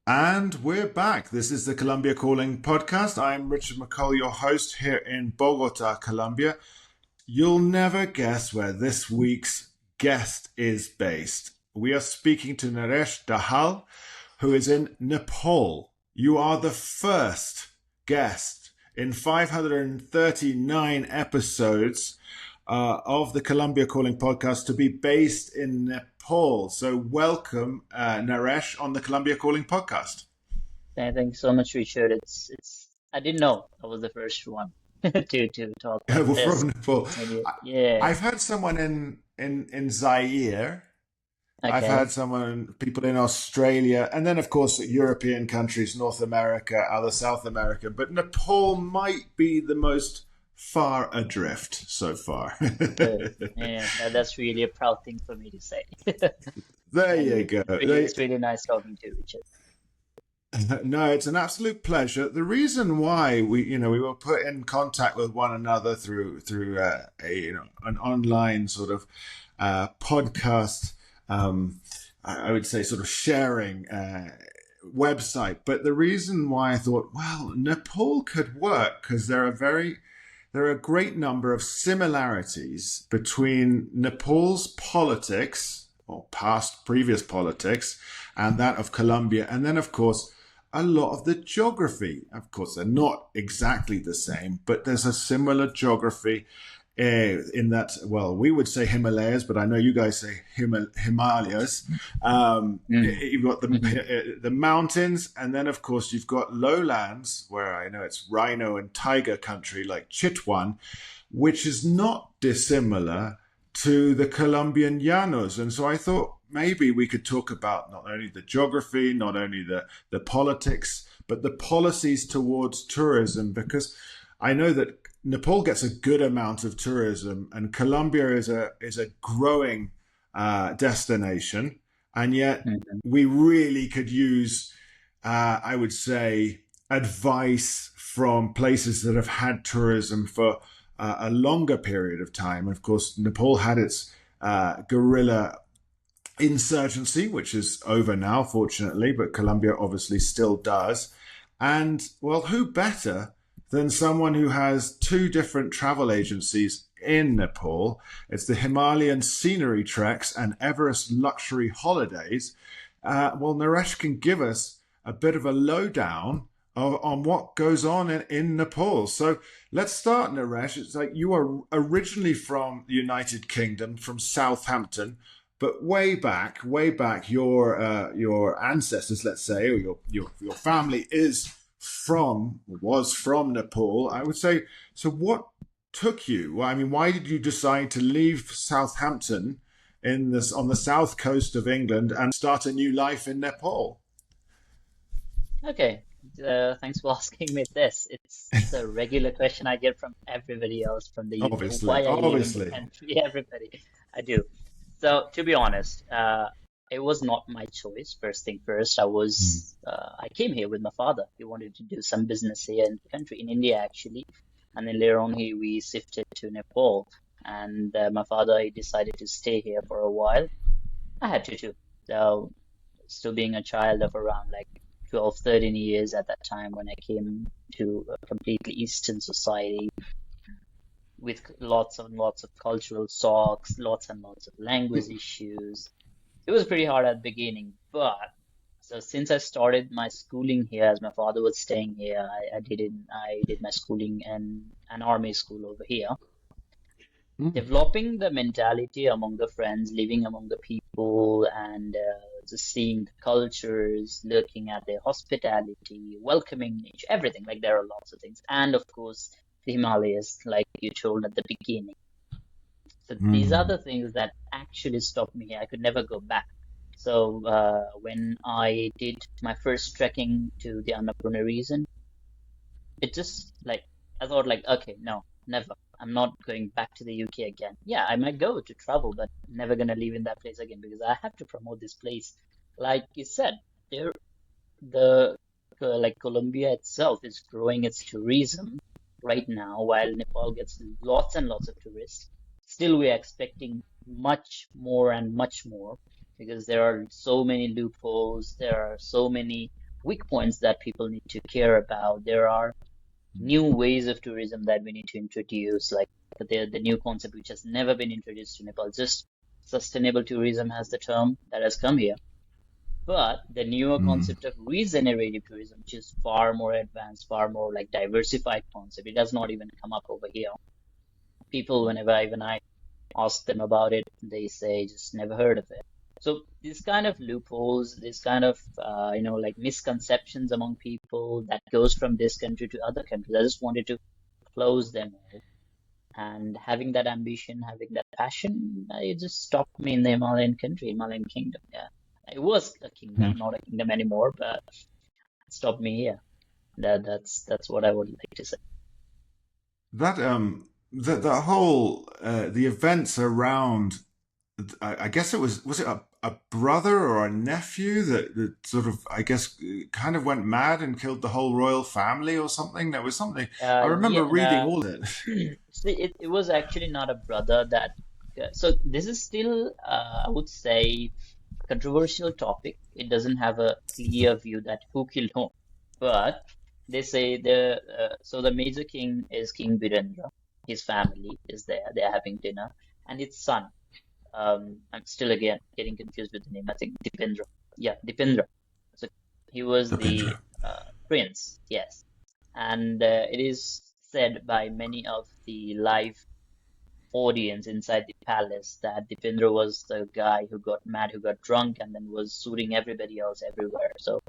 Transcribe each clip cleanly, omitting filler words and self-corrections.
And we're back. This is the Colombia Calling podcast. I'm Richard Mccoll, your host here in Bogota, Colombia. You'll never guess where this week's guest is based. We are speaking to Naresh Dahal, who is in Nepal. You are the first guest in 539 episodes of the Colombia Calling podcast to be based in Nepal. So welcome, Naresh, on the Colombia Calling podcast. Thank you so much, Richard. It's. I didn't know I was the first one to talk like We're this. from Nepal. Maybe, yeah. I've had someone in Zaire. I've Okay. had people in Australia, and then of course European countries, North America, other South America. But Nepal might be the most far adrift so far. Good. Yeah, that's really a proud thing for me to say. There And you go. it's really nice talking to you, Richard. No, it's an absolute pleasure. The reason why we were put in contact with one another through an online sort of podcast. I would say sort of sharing website. But the reason why I thought, well, Nepal could work because there are a great number of similarities between Nepal's politics or previous politics and that of Colombia. And then, of course, a lot of the geography. Of course, they're not exactly the same, but there's a similar geography in that, well, we would say Himalayas, but I know you guys say Himalayas. Mm. You've got Hmm. the mountains, and then, of course, you've got lowlands where I know it's rhino and tiger country like Chitwan, which is not dissimilar to the Colombian llanos. And so I thought maybe we could talk about not only the geography, not only the politics, but the policies towards tourism, because I know that Nepal gets a good amount of tourism, and Colombia is a growing destination, and yet Hmm. we really could use, I would say, advice from places that have had tourism for a longer period of time. Of course, Nepal had its guerrilla insurgency, which is over now, fortunately, but Colombia obviously still does. And well, who better than someone who has two different travel agencies in Nepal? It's the Himalayan Scenery Treks and Everest Luxury Holidays. Well, Naresh can give us a bit of a lowdown on what goes on in Nepal. So let's start, Naresh. It's like you are originally from the United Kingdom, from Southampton, but way back, your ancestors, let's say, or your family was from Nepal. I would say. So, what took you? Well, I mean, why did you decide to leave Southampton on the south coast of England and start a new life in Nepal? Okay. Thanks for asking me this. It's a regular question I get from everybody else from the UK. Obviously, Why I live in the obviously. country? Everybody. I do. So to be honest, it was not my choice. First thing first, I came here with my father. He wanted to do some business here in the country, in India actually, and then later on we shifted to Nepal. And my father he decided to stay here for a while. I had to too. So still being a child of around like 12, 13 years at that time when I came to a completely Eastern society with lots and lots of cultural shocks, lots and lots of language issues. It was pretty hard at the beginning, but so since I started my schooling here, as my father was staying here, I did my schooling in an army school over here, Mm. developing the mentality among the friends, living among the people, and just seeing the cultures, looking at their hospitality, welcoming nature, everything. Like there are lots of things, and of course the Himalayas, like you told at the beginning. So these are Mm. the things that actually stopped me here. I could never go back. So when I did my first trekking to the Annapurna region, it just like I thought like, okay, no, never. I'm not going back to the UK again. Yeah, I might go to travel, but never gonna live in that place again because I have to promote this place. Like you said, there the like Colombia itself is growing its tourism right now, while Nepal gets lots and lots of tourists. Still, we are expecting much more and much more because there are so many loopholes, there are so many weak points that people need to care about. There are new ways of tourism that we need to introduce, like the new concept which has never been introduced to Nepal. Just sustainable tourism has the term that has come here. But the newer Mm, concept of regenerative tourism, which is far more advanced, far more like diversified concept, it does not even come up over here. People, whenever even I ask them about it, they say just never heard of it. So these kind of loopholes, this kind of like misconceptions among people that goes from this country to other countries. I just wanted to close them all. And having that ambition, having that passion, it just stopped me in the Himalayan country, Himalayan kingdom. Yeah, it was a kingdom, mm. not a kingdom anymore, but it stopped me here. That's what I would like to say. That the whole the events around, I guess it was it a brother or a nephew that sort of, I guess, kind of went mad and killed the whole royal family or something. There was something I remember reading Yeah, all of it. see, it was actually not a brother that. So this is still, I would say, controversial topic. It doesn't have a clear view that who killed whom, but they say the major king is King Birendra. His family is there. They are having dinner, and his son. I'm still again getting confused with the name. I think Dipendra. Yeah, Dipendra. So he was The the Pindra. prince. Yes, and it is said by many of the live audience inside the palace that Dipendra was the guy who got mad, who got drunk, and then was shooting everybody else everywhere. So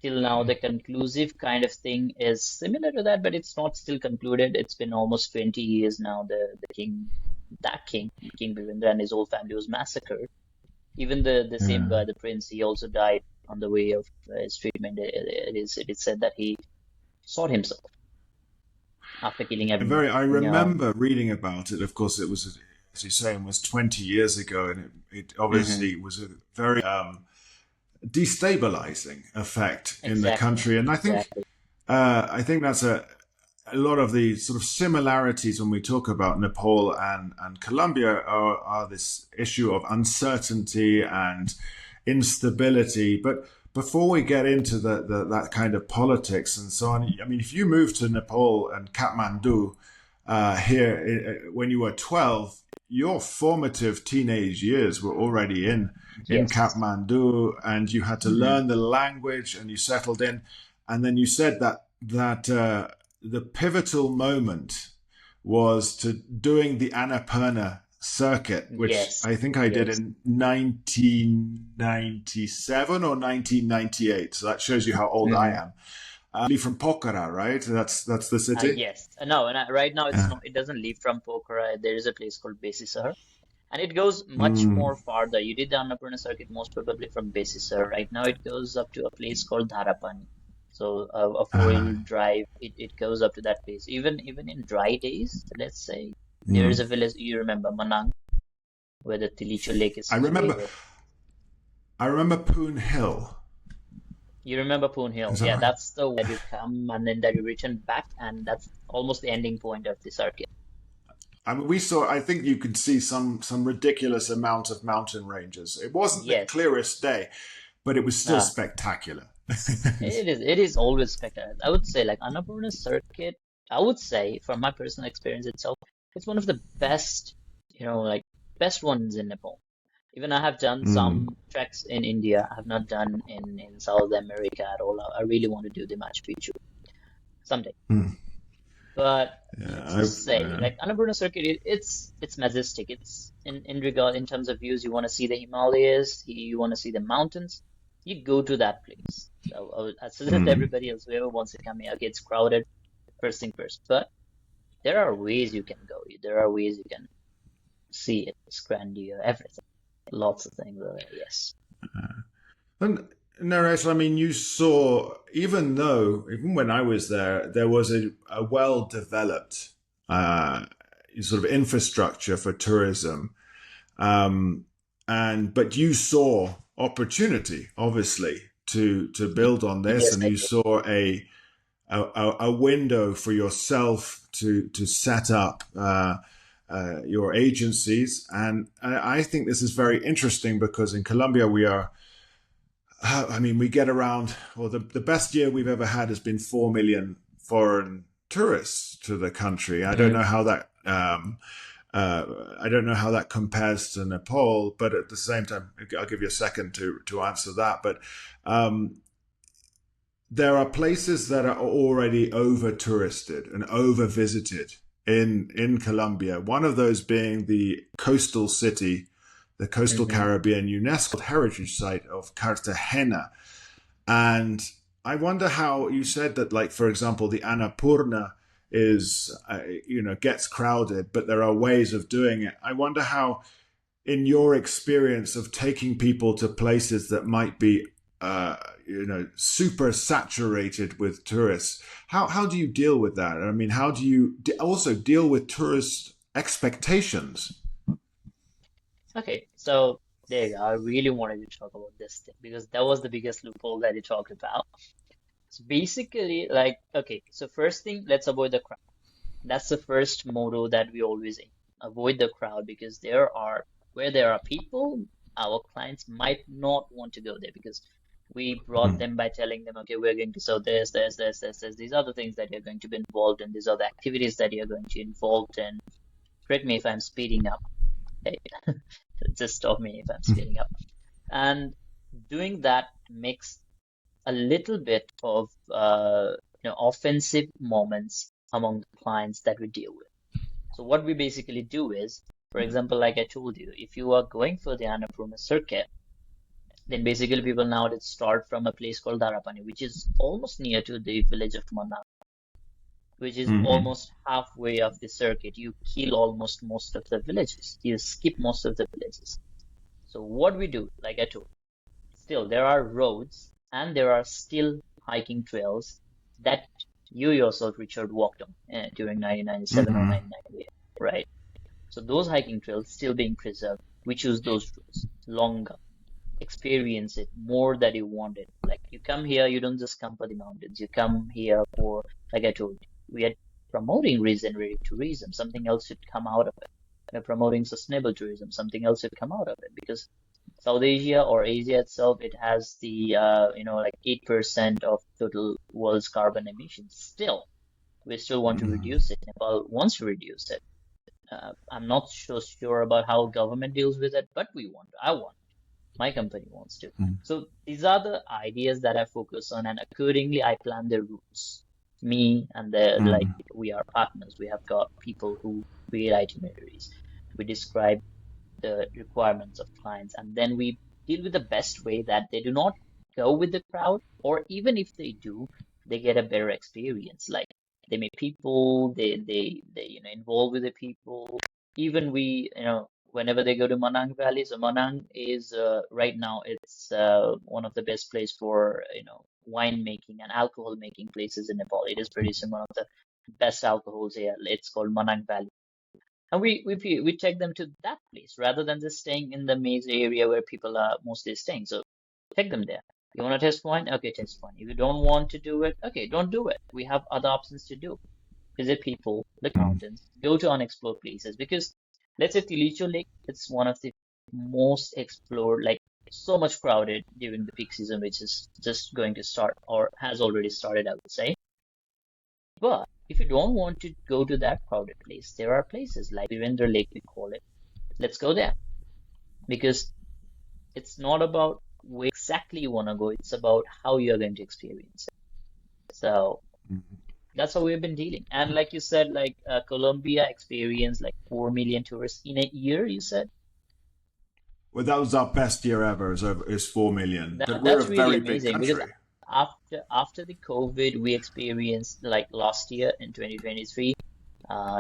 till now, the conclusive kind of thing is similar to that, but it's not still concluded. It's been almost 20 years now. That king, King Birendra, and his whole family was massacred. Even the same Yeah. guy, the prince, he also died on the way of his treatment. It is said that he shot himself after killing everyone. I Yeah. remember reading about it. Of course, it was, as you say, it was 20 years ago, and it Hmm. obviously was a very destabilizing effect in the Exactly. country. And Exactly. I think that's a lot of the sort of similarities when we talk about Nepal and Colombia are this issue of uncertainty and instability. But before we get into that kind of politics and so on, I mean, if you moved to Nepal and Kathmandu here when you were 12, your formative teenage years were already in Yes. Kathmandu, and you had to Hmm. learn the language, and you settled in. And then you said that the pivotal moment was to doing the Annapurna circuit, which Yes. I think I did Yes. in 1997 or 1998. So that shows you how old I Hmm. am. From Pokhara, right? That's the city. Yes. No, and right now it's Uh, not. It doesn't leave from Pokhara. There is a place called Besisar, and it goes much mm, more farther. You did the Annapurna circuit most probably from Besisar. Right now it goes up to a place called Dharapani. So a uh, four-wheel drive, it goes up to that place. Even in dry days, let's say there is mm. a village you remember, Manang, where the Tilicho Lake is I remember. situated. I remember Poon Hill. You remember Poon Hill? Is that Yeah, right? that's the that you come and then that you return back, and that's almost the ending point of the circuit. I mean, we saw. I think you could see some ridiculous amount of mountain ranges. It wasn't the Yes. clearest day, but it was still Uh, spectacular. it is always spectacular. I would say like Annapurna circuit, I would say from my personal experience itself, it's one of the best, like best ones in Nepal. Even I have done Mm, some treks in India. I have not done in South America at all. I really want to do the Machu Picchu someday. mm. But Yeah, let's just say, yeah. like Annapurna circuit, it's majestic. It's in terms of views. You want to see the Himalayas, you want to see the mountains, you go to that place. So I suggest Mm. everybody else, whoever wants to come here. Okay, it's crowded, first thing first. But there are ways you can go. There are ways you can see it. It's grandeur, everything. Lots of things. Yes. And Naresh, I mean, you saw, even when I was there, there was a well developed sort of infrastructure for tourism. Um, but you saw opportunity, obviously, to build on this, Yes, and I you do. saw a window for yourself to set up your agencies. And I think this is very interesting because in Colombia we are I mean, we get around, well, the best year we've ever had has been 4 million foreign tourists to the country. Mm. I don't know how that compares to Nepal, but at the same time, I'll give you a second to answer that. But um, there are places that are already over touristed and over visited in Colombia. One of those being the coastal city, the coastal Hmm. Caribbean UNESCO heritage site of Cartagena. And I wonder how you said that, like, for example, the Annapurna is, gets crowded, but there are ways of doing it. I wonder how, in your experience of taking people to places that might be, uh, super saturated with tourists, how do you deal with that? I mean, how do you also deal with tourist expectations? Okay, so there you go. I really wanted to talk about this thing because that was the biggest loophole that you talked about. So basically, like, okay, so first thing, let's avoid the crowd. That's the first motto that we always aim. Avoid the crowd because where there are people, our clients might not want to go there because we brought them by telling them, okay, we're going to sell this. These are the things that you're going to be involved in. These are the activities that you're going to involved in. Correct me if I'm speeding up. Hey, just stop me if I'm speeding up. And doing that makes a little bit of offensive moments among the clients that we deal with. So what we basically do is, for example, like I told you, if you are going for the Annapurna circuit, then basically people nowadays start from a place called Darapani, which is almost near to the village of Manang, which is Mm-hmm. almost halfway of the circuit. You kill almost most of the villages. You skip most of the villages. So what we do, like I told, still there are roads and there are still hiking trails that you yourself, Richard, walked on during 1997 or Mm-hmm. 1998, right? So those hiking trails still being preserved. We choose those routes longer, experience it more that you want it. Like you come here, you don't just come for the mountains. You come here for, like I told you, we are promoting regenerative tourism. Something else should come out of it. We're promoting sustainable tourism. Something else should come out of it because South Asia or Asia itself, it has the like 8% of total world's carbon emissions. Still, we still want to Mm-hmm. reduce it. Nepal wants to reduce it. I'm not so sure about how government deals with it, but we want. I want. My company wants to. So these are the ideas that I focus on, and accordingly, I plan the routes. Me and the like, Mm-hmm. we are partners. We have got people who create itineraries. We describe the requirements of clients, and then we deal with the best way that they do not go with the crowd, or even if they do, they get a better experience. Like they meet people, they involve with the people. Even we, whenever they go to Manang Valley, so Manang is right now it's one of the best place for wine making and alcohol making places in Nepal. It is producing one of the best alcohols here. It's called Manang Valley. And we take them to that place rather than just staying in the maze area where people are mostly staying. So take them there. You want to test wine? Okay, test wine. If you don't want to do it, okay, don't do it. We have other options to do. Visit people, look mountains, go to unexplored places. Because let's say Tilicho Lake, it's one of the most explored, like so much crowded during the peak season, which is just going to start or has already started, I would say. But if you don't want to go to that crowded place, there are places like Virendra Lake, we call it. Let's go there because it's not about where exactly you want to go, it's about how you're going to experience it. So that's how we've been dealing. And like you said, like Colombia experienced like 4 million tourists in a year, you said. Well, that was our best year ever. Is 4 million, but we're a That's really very big amazing because country. after the COVID, we experienced like last year in 2023,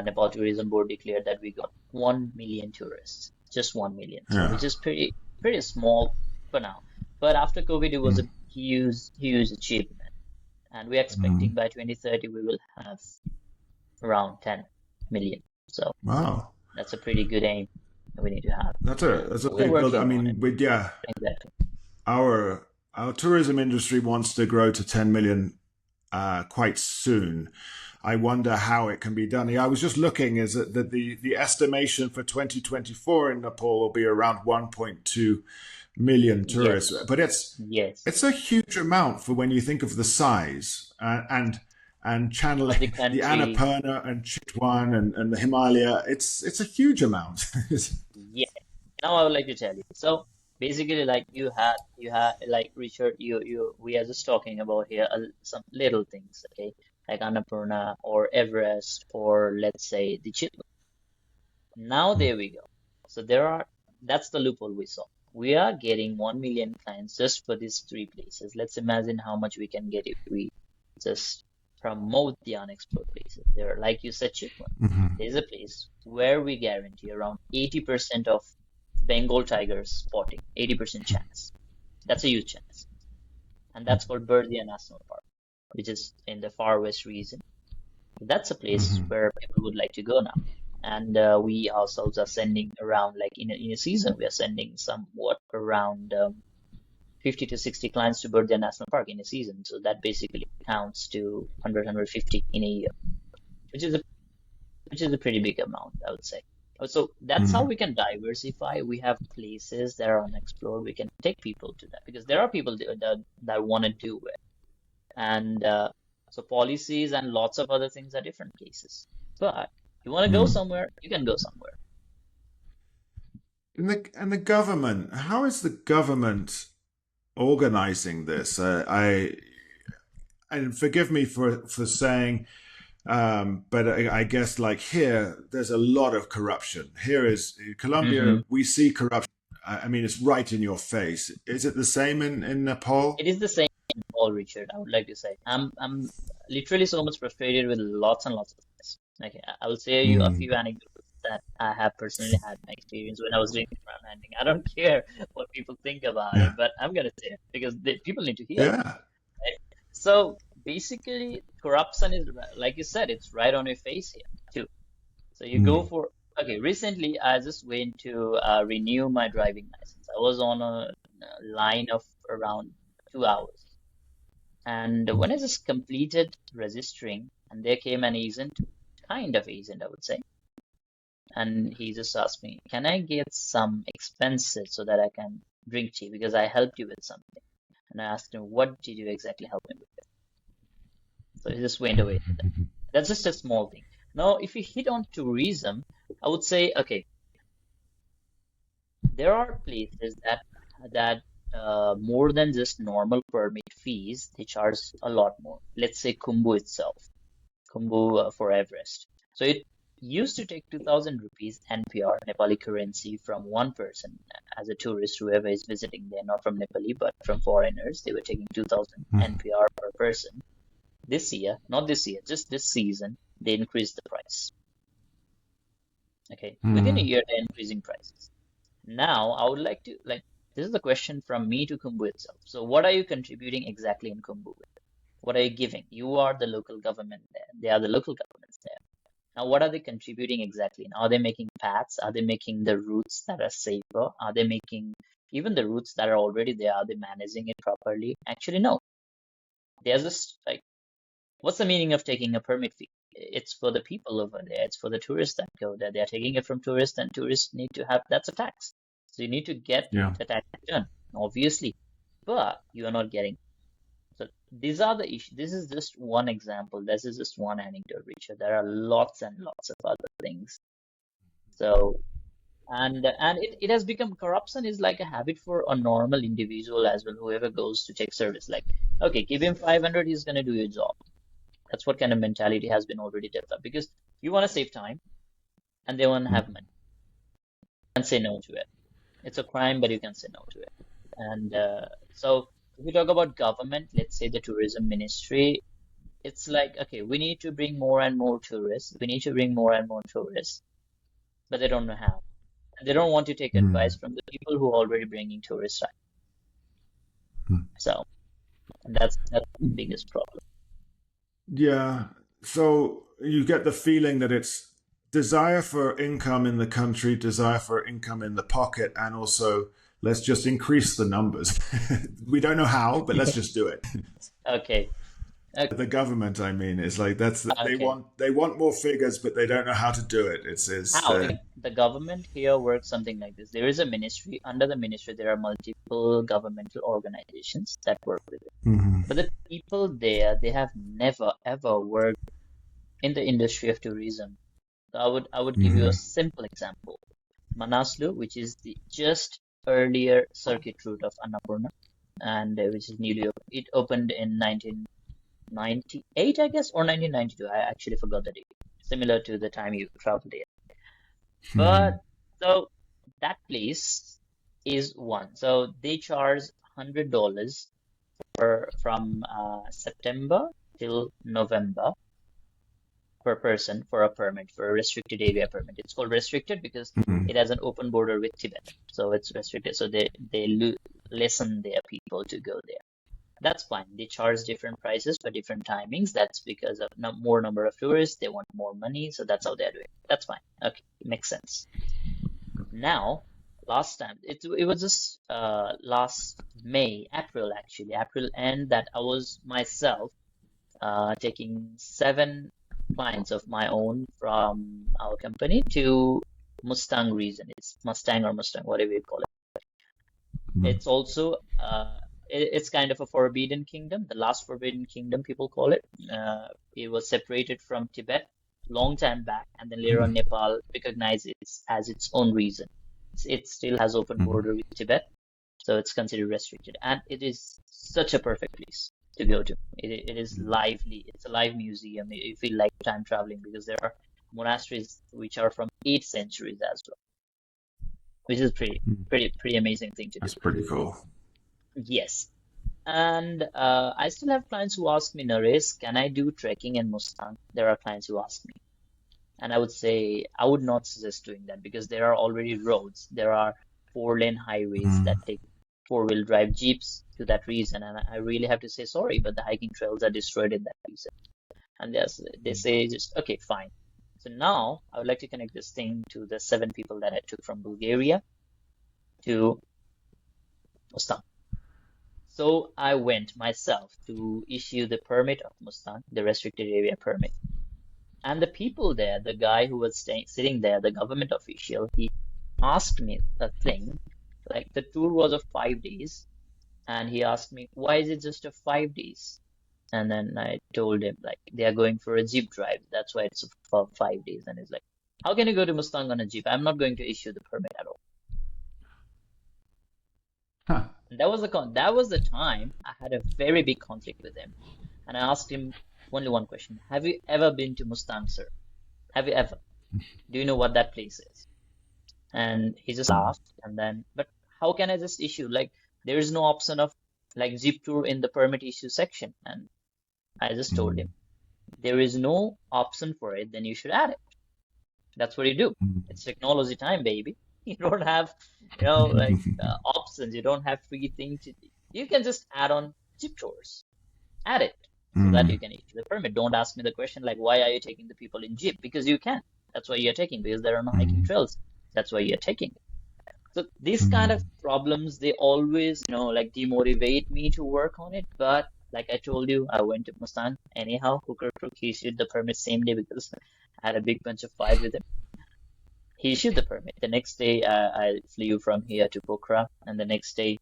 Nepal Tourism Board declared that we got 1 million tourists, just 1 million. So Yeah. which is pretty small for now. But after COVID, it was a huge achievement, and we're expecting by 2030 we will have around 10 million. So Wow. that's a pretty good aim that we need to have. That's a So we're big build. I working on it. mean, with yeah, Exactly. our our tourism industry wants to grow to 10 million quite soon. I wonder how it can be done. Yeah, I was just looking, is that the estimation for 2024 in Nepal will be around 1.2 million tourists, Yes, but yes, it's a huge amount for when you think of the size and channel of the the country. Annapurna and Chitwan and the Himalaya. It's a huge amount. Yeah. Now I would like to tell you. So basically, like you had like Richard, we are just talking about here some little things, okay, like Annapurna or Everest or let's say the Chitwan. Now there we go. So that's the loophole we saw. We are getting 1 million clients just for these three places. Let's imagine how much we can get if we just promote the unexplored places. There, like you said, Chitwan. Mhm. There's a place where we guarantee around 80% of Bengal tigers spotting, 80% chance. That's a huge chance. And that's called Berdia National Park, which is in the far west region. That's a place Mhm. where people would like to go now. And we ourselves are sending around, like in a season, we are sending somewhat around 50 to 60 clients to Berdia National Park in a season. So that basically counts to 100, in a year, which is a which is a pretty big amount, I would say. So that's how Mhm. we can diversify. We have places that are unexplored. We can take people to that because there are people that want to do it. And so policies and lots of other things are different places. But you want to go Mhm. somewhere, you can go somewhere. And the government, how is the government organizing this? And forgive me for saying, but I guess like here, there's a lot of corruption. Here is in Colombia, Hmm. we see corruption. I mean, it's right in your face. Is it the same in Nepal? It is the same in all, Richard, I would like to say. I'm literally so much frustrated with lots and lots of things. Okay, I will share you a Mm. few anecdotes that I have personally had my experience when I was doing ground handling. I don't care what people think about Yeah. it, but I'm gonna say it because people need to hear it. Yeah. Right? So basically, corruption is like you said, it's right on your face here too. So you go Mm. for okay. Recently, I just went to renew my driving license. I was on a line of around 2 hours. And when I just completed registering, and there came an agent, kind of agent, I would say, and he just asked me, "Can I get some expenses so that I can drink tea because I helped you with something?" And I asked him, "What did you exactly help me with?" So he just went away. That's just a small thing. Now, if you hit on tourism, I would say, okay, there are places that more than just normal permit fees, they charge a lot more. Let's say Kumbu itself. Khumbu for Everest. So it used to take 2000 rupees NPR, Nepali currency, from one person as a tourist, whoever is visiting there, not from Nepali, but from foreigners. They were taking 2000 NPR per person. This year, not this year, just this season, they increased the price. Okay. Within a Mm. year, they're increasing prices. Now, I would like to, like, this is the question from me to Khumbu itself. So, what are you contributing exactly in Khumbu? What are you giving? You are the local government there. They are the local governments there. Now, what are they contributing exactly? Are they making paths? Are they making the routes that are safer? Are they making even the routes that are already there? Are they managing it properly? Actually, no. They're just like, what's the meaning of taking a permit fee? It's for the people over there. It's for the tourists that go there. They're taking it from tourists, and tourists need to have that's a tax. So you need to get Yeah. the tax return, obviously, but you are not getting. So these are the issues. This is just one example. This is just one anecdote, Richard. There are lots and lots of other things. So and it has become corruption is like a habit for a normal individual as well, whoever goes to take service. Like, okay, give him 500, he's gonna do your job. That's what kind of mentality has been already developed because you want to save time and they want to have money and say no to it. It's a crime, but you can say no to it. And so if we talk about government, let's say the tourism ministry, it's like, okay, we need to bring more and more tourists. We need to bring more and more tourists, but they don't know how. And they don't want to take advice Mm. from the people who are already bringing tourists. Mm. So that's the biggest problem. Yeah. So you get the feeling that it's desire for income in the country, desire for income in the pocket, and also let's just increase the numbers. We don't know how, but let's just do it. Okay. Okay. The government, I mean, is like Okay. they want more figures, but they don't know how to do it. It's How? Okay. The government here works something like this. There is a ministry. Under the ministry, there are multiple governmental organizations that work with it. Mhm. But the people there, they have never ever worked in the industry of tourism. So I would give you a Mhm. simple example. Manaslu, which is the just earlier circuit route of Annapurna, and which is newly opened. It opened in 1998, I guess, or 1992. I actually forgot the date. Similar to the time you traveled there. But Mhm. so that place is one. So they charge $100 for from September till November per person for a permit, for a restricted area permit. It's called restricted because Mhm. it has an open border with Tibet, so it's restricted. So they lessen their people to go there. That's fine. They charge different prices for different timings. That's because of no more number of tourists. They want more money, so that's how they're doing it. That's fine. Okay, makes sense. Now, last time it was just last May, April actually, April end that I was myself taking 7 clients of my own from our company to Mustang region. It's Mustang or Mustang, whatever you call it. Mhm. It's also it's kind of a forbidden kingdom, the last forbidden kingdom people call it. It was separated from Tibet long time back, and then later on Nepal recognized it as its own region. It still has open Mhm. border with Tibet, so it's considered restricted, and it is such a perfect place to go to. It is lively. It's a live museum. You feel like time traveling because there are monasteries which are from 8th centuries as well, which is pretty amazing thing to do. That's pretty cool. Yes. And I still have clients who ask me, Naresh, can I do trekking in Mustang? There are clients who ask me. And I would say I would not suggest doing that because there are already roads. There are 4-lane highways that Mhm. take four-wheel drive jeeps to that region. And I really have to say sorry, but the hiking trails are destroyed in that region. And they say just, okay, fine. So now I would like to connect this thing to the 7 people that I took from Bulgaria to Mustang. So I went myself to issue the permit of Mustang, the restricted area permit. And the people there, the guy who was sitting there, the government official, he asked me a thing. Like the tour was of 5 days, and he asked me, why is it just of 5 days? And then I told him, like, they are going for a jeep drive. That's why it's for 5 days. And he's like, how can you go to Mustang on a jeep? I'm not going to issue the permit at all. Huh. And that was the time I had a very big conflict with him. And I asked him only one question. Have you ever been to Mustang, sir? Have you ever? Do you know what that place is? And he just laughed. And then, but how can I just issue? Like, there is no option of like Jeep Tour in the permit issue section. And I just told him, Mhm. there is no option for it, then you should add it. That's what you do. It's technology time, baby. You don't have, like options. You don't have free things. You can just add on Jeep Tours. Add it so that you Mhm. can issue the permit. Don't ask me the question like, why are you taking the people in Jeep? Because you can. That's why you're taking, because there are no hiking Mhm. trails. That's why you're taking. So these kind of Mhm. problems, they always, like demotivate me to work on it. But like I told you, I went to Mustang anyhow. Hooker Crook, he issued the permit same day because I had a big bunch of fight with him. He issued the permit. The next day, I flew from here to Pokhara, and the next day,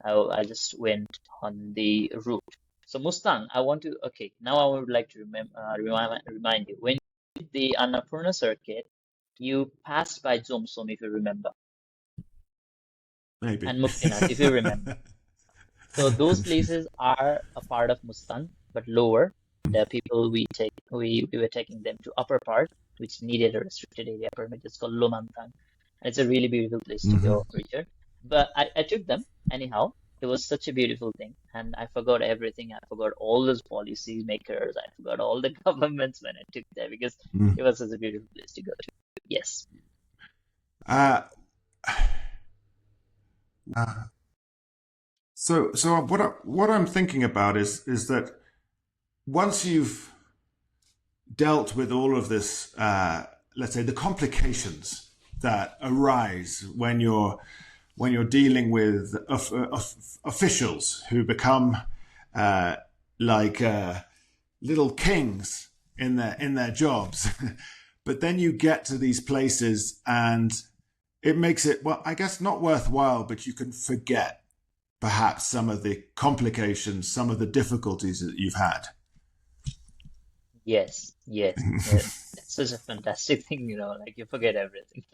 I just went on the route. So Mustang, I want to. Okay, now I would like to remind you when you did the Annapurna circuit, you passed by Jomsom, if you remember, Maybe. and Muktinath, if you remember. So those places are a part of Mustang, but lower. The people we were taking them to upper part, which needed a restricted area permit. It's called Lomantang. And it's a really beautiful place to Mhm. go, Richard. But I took them anyhow. It was such a beautiful thing, and I forgot everything. I forgot all those policy makers. I forgot all the governments when I took there because Mhm. it was such a beautiful place to go to. Yes. Uh, uh, so what I'm thinking about is that once you've dealt with all of this, let's say the complications that arise when you're dealing with officials who become uh, like. little kings in their jobs. But then you get to these places and it makes it, well, I guess not worthwhile, but you can forget perhaps some of the complications, some of the difficulties that you've had. Yes, yes, yes. It's such a fantastic thing, like you forget everything.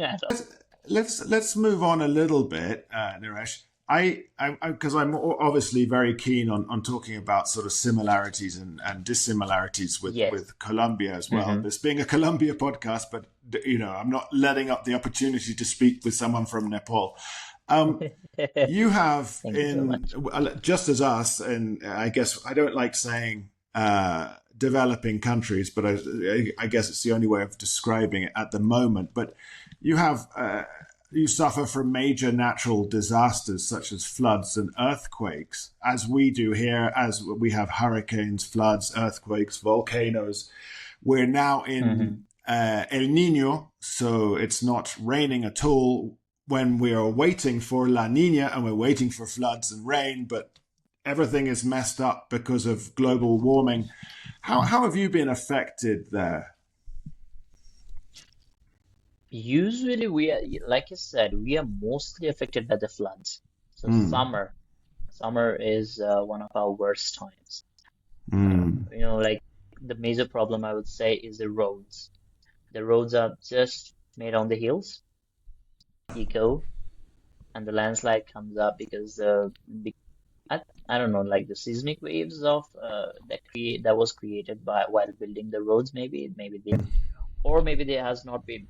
Let's move on a little bit, Naresh. Because I'm obviously very keen on talking about sort of similarities and dissimilarities Yes. with Colombia as well. Hmm. This being a Colombia podcast, but I'm not letting up the opportunity to speak with someone from Nepal. You have Thank you so much. just as us, and I guess I don't like saying developing countries, but I guess it's the only way of describing it at the moment. But you have you suffer from major natural disasters such as floods and earthquakes, as we do here, as we have hurricanes, floods, earthquakes, volcanoes. We're now in Hmm. El Nino, so it's not raining at all when we are waiting for La Nina and we're waiting for floods and rain, but everything is messed up because of global warming. How have you been affected there? Usually we are, like you said, we are mostly affected by the floods. So Mm, summer is one of our worst times. mm, Like the major problem I would say is the roads. The roads are just made on the hills. You go and the landslide comes up because I, I don't know, like the seismic waves of that was created by while building the roads. Maybe they or maybe there has not been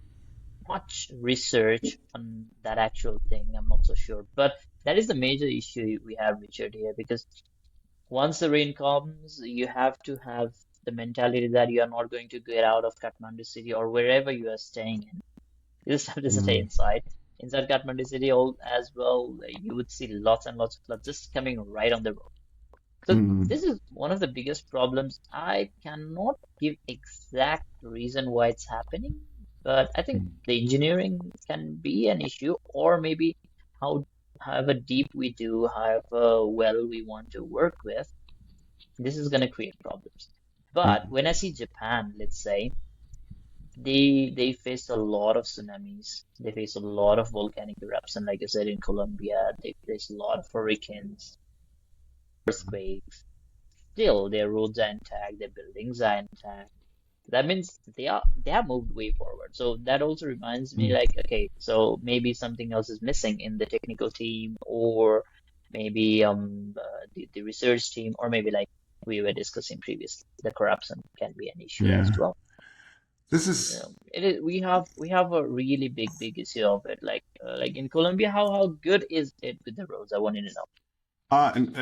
much research on that actual thing. I'm not so sure, but that is the major issue we have, Richard, here because once the rain comes, you have to have the mentality that you are not going to get out of Kathmandu city or wherever you are staying in. You just have to stay mm, inside. Inside Kathmandu city, all as well, you would see lots and lots of floods just coming right on the road. So mm, this is one of the biggest problems. I cannot give exact reason why it's happening, but I think mm, the engineering can be an issue, or maybe how however deep we do, however well we want to work with, this is going to create problems. But mm. when I see Japan, let's say, they face a lot of tsunamis, they face a lot of volcanic eruption, like I said in Colombia, they face a lot of hurricanes, earthquakes. Still, their roads are intact, their buildings are intact. That means they have moved way forward. So that also reminds me, Mm. like, okay, so maybe something else is missing in the technical team, or maybe the research team, or maybe like we were discussing previously, the corruption can be an issue as Yeah. well. This is It is, we have a really big issue of it. Like in Colombia, how good is it with the roads? I wanted to know.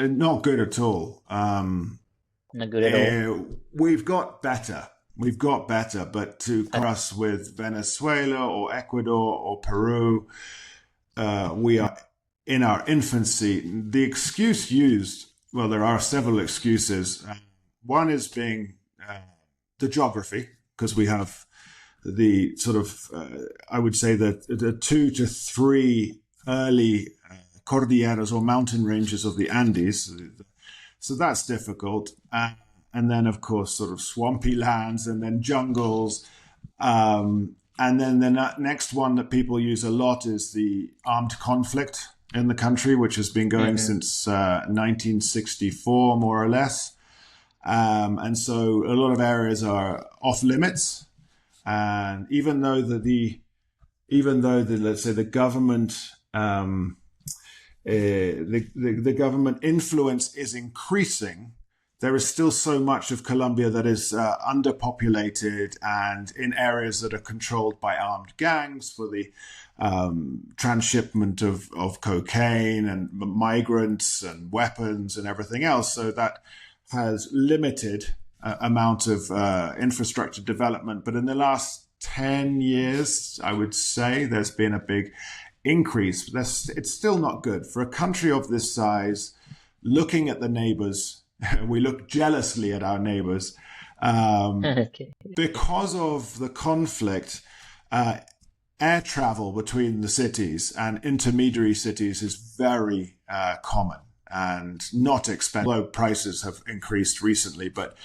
not good at all. Not good at all. Eh, we've got better. We've got better, but to Okay. cross with Venezuela or Ecuador or Peru, we are in our infancy. The excuse used, well, there are several excuses. One is being the geography, because we have the sort of, I would say that the 2 to 3 early cordilleras or mountain ranges of the Andes. So that's difficult. And then, of course, sort of swampy lands and then jungles. And then the next one that people use a lot is the armed conflict in the country, which has been going Hmm. since 1964, more or less. And so a lot of areas are off limits. And even though the let's say the government the government influence is increasing, there is still so much of Colombia that is underpopulated and in areas that are controlled by armed gangs for the transshipment of cocaine and migrants and weapons and everything else. So that has limited amount of infrastructure development. But in the last 10 years, I would say there's been a big increase. It's still not good for a country of this size. Looking at the neighbors, we look jealously at our neighbors Okay. because of the conflict. Air travel between the cities and intermediary cities is very common and not expensive. Although prices have increased recently, but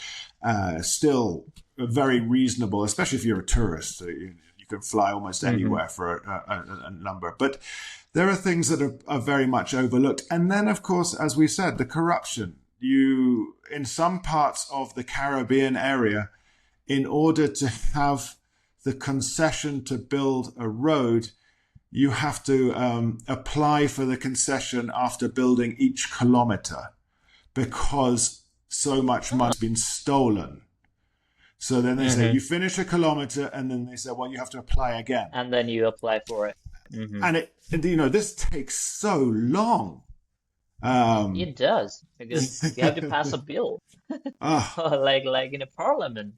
still very reasonable, especially if you're a tourist. So you can fly almost anywhere for a number. But there are things that are very much overlooked. And then, of course, as we said, the corruption. In some parts of the Caribbean area, in order to have the concession to build a road, you have to apply for the concession after building each kilometer because so much money's been stolen. So then they say, you finish a kilometer, and then they say, well, you have to apply again. And then you apply for it. And this takes so long. It does, because you have to pass a bill, like in a parliament.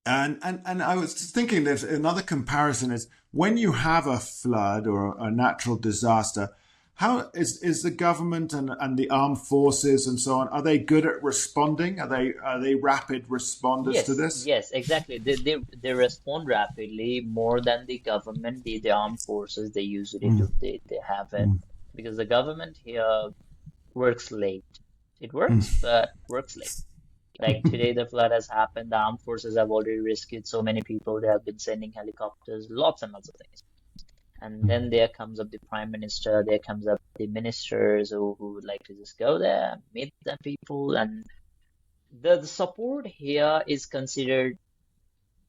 And I was just thinking, there's another comparison is when you have a flood or a natural disaster, how is the government and the armed forces and so on, are they good at responding? Are they rapid responders to this? Yes, exactly. They respond rapidly more than the government, the armed forces. They usually do. They have it because the government here works late. It works, but works late. Like today, the flood has happened. The armed forces have already rescued so many people. They have been sending helicopters, lots and lots of things. And then there comes up the prime minister, there comes up the ministers who would like to just go there, meet the people. And the support here is considered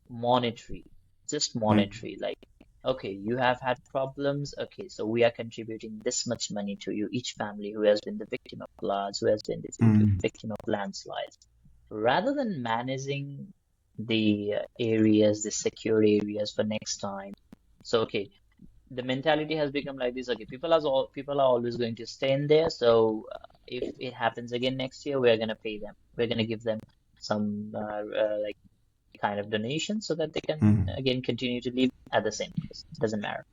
monetary, just monetary. Like, okay, you have had problems. Okay, so we are contributing this much money to you, each family who has been the victim of floods, who has been the victim of landslides. Rather than managing the areas, the secure areas for next time. So, okay, the mentality has become like this. Okay, people are always going to stay in there. So if it happens again next year, we're gonna pay them. We're gonna give them some like kind of donation so that they can again continue to live at the same place. Doesn't matter.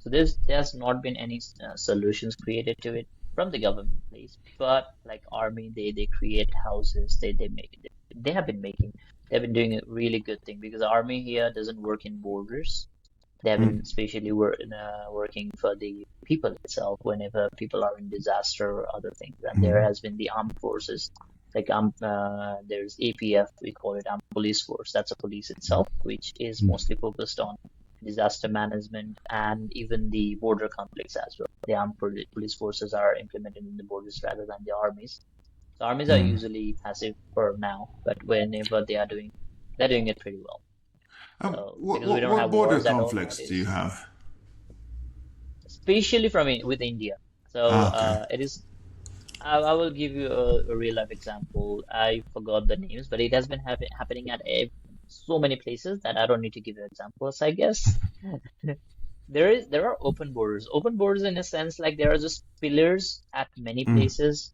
So there's not been any solutions created to it from the government place. But like army, they create houses. They have been doing a really good thing because army here doesn't work in borders. They have been especially working for the people itself whenever people are in disaster or other things. And there has been the armed forces, like there's APF, we call it Armed Police Force. That's a police itself, which is mostly focused on disaster management and even the border conflicts as well. The armed police forces are implemented in the borders rather than the armies. So armies are usually passive for now, but whenever they're doing it pretty well. So, because we don't What have border wars at all conflicts do you nowadays, have? especially with India. So Okay. it is. I will give you a real life example. I forgot the names, but it has been happening at so many places that I don't need to give you examples, I guess. There are open borders. Open borders in a sense like there are just pillars at many places,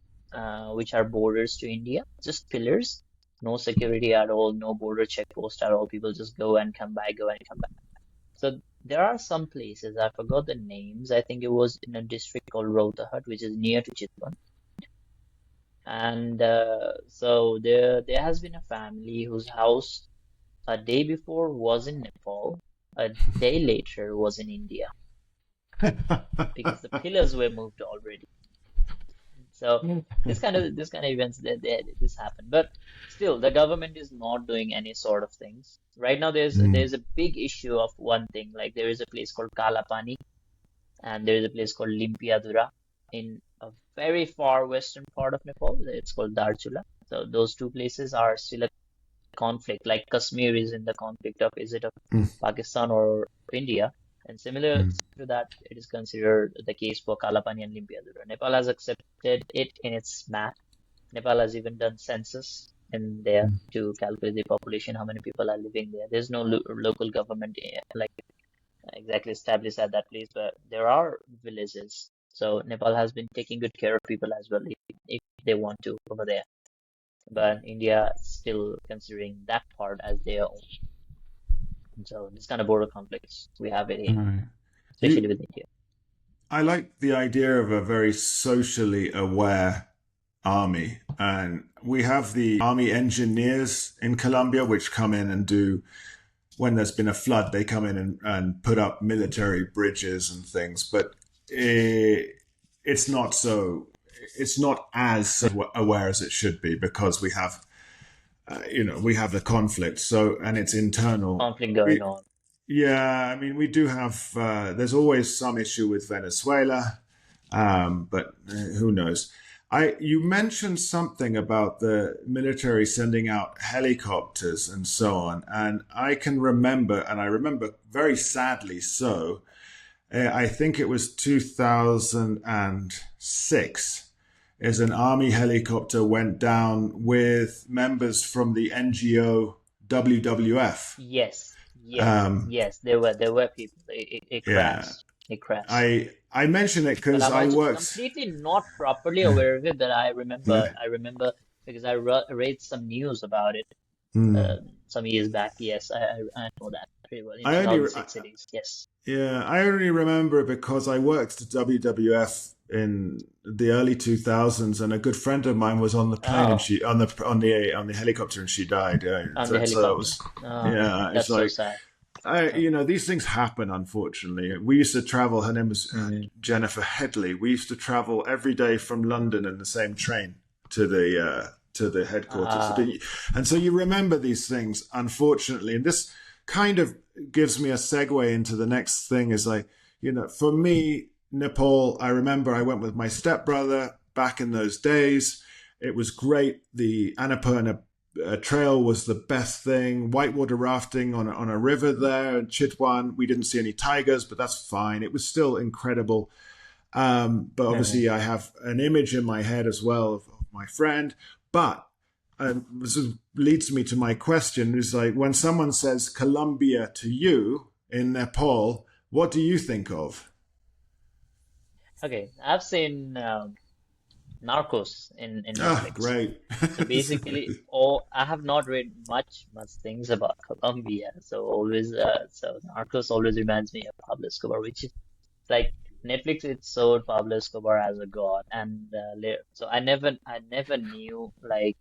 which are borders to India. Just pillars, no security at all, no border checkpost at all. People just go and come back, go and come back. So there are some places, I forgot the names. I think it was in a district called Rohtahat, which is near to Chitwan. And so there has been a family whose house a day before was in Nepal, a day later was in India because the pillars were moved already. So this kind of events that this happened, but still the government is not doing any sort of things. Right now there's a big issue of one thing, like there is a place called Kalapani and there is a place called Limpiadura in a very far western part of Nepal. It's called Darchula. So those two places are still a conflict, like Kashmir is in the conflict of is it of Pakistan or India. And similar to that, it is considered the case for Kalapani and Limpiadura. Nepal has accepted it in its map. Nepal has even done census in there to calculate the population, how many people are living there. There's no local government like exactly established at that place, but there are villages. So Nepal has been taking good care of people as well if they want to over there. But India is still considering that part as their own. So this kind of border conflicts we have it here, Right. especially You, with India. I like the idea of a very socially aware army. And we have the army engineers in Colombia, which come in and do, when there's been a flood, they come in and put up military bridges and things. But it's not as aware as it should be because we have we have the conflict, so and it's internal. Conflict going We, on. yeah, I mean, we do have. There's always some issue with Venezuela, but who knows? You mentioned something about the military sending out helicopters and so on, and I can remember, and I remember very sadly so. I think it was 2006. Is an army helicopter went down with members from the NGO WWF. Yes, yes, Um, yes. There were people. It yeah, crashed. It crashed. I mention it But because I'm I also worked. completely not properly aware of it. But I remember, Yeah. I remember because I read some news about it Hmm. some years back. Yes, I know that pretty well. In I only, 2006 it is. Yes. yeah, I only remember it because I worked at WWF in the early 2000s, and a good friend of mine was on the plane, and Oh, she on the helicopter, and she died. Yeah, on the so it helicopter. was, Oh, yeah, it's that's so like sad. you Oh. know, these things happen, unfortunately. We used to travel, her name was Mm. Jennifer Headley. We used to travel every day from London in the same train to the headquarters. Ah, And so you remember these things, unfortunately. And this kind of gives me a segue into the next thing is like, for me, Nepal, I remember I went with my stepbrother back in those days. It was great. The Annapurna trail was the best thing. Whitewater rafting on a river there in Chitwan. We didn't see any tigers, but that's fine. It was still incredible. But mhm. obviously, I have an image in my head as well of my friend. But this leads me to my question: is like when someone says Colombia to you in Nepal, what do you think of? Okay, I've seen Narcos in Ah, Netflix. great. So basically, all I have not read much things about Colombia. So always, so Narcos always reminds me of Pablo Escobar, which is like Netflix. It sold Pablo Escobar as a god, and so I never knew like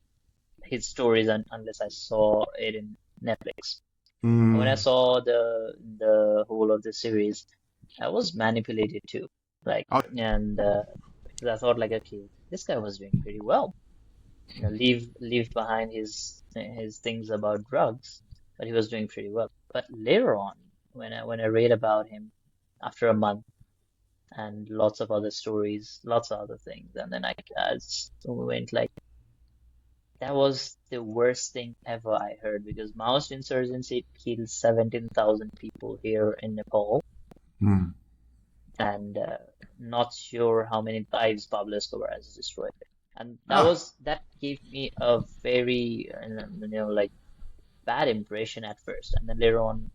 his stories unless I saw it in Netflix. And when I Mm. saw the whole of the series, I was manipulated too. Like, Oh, and because I thought like, okay, this guy was doing pretty well. Leave behind his things about drugs, but he was doing pretty well. But later on, when I read about him after a month and lots of other stories, lots of other things, and then I just went like, that was the worst thing ever I heard because Maoist insurgency killed 17,000 people here in Nepal, mm. and not sure how many lives Pablo Escobar has destroyed. And Ah, that gave me a very like bad impression at first, and then later on,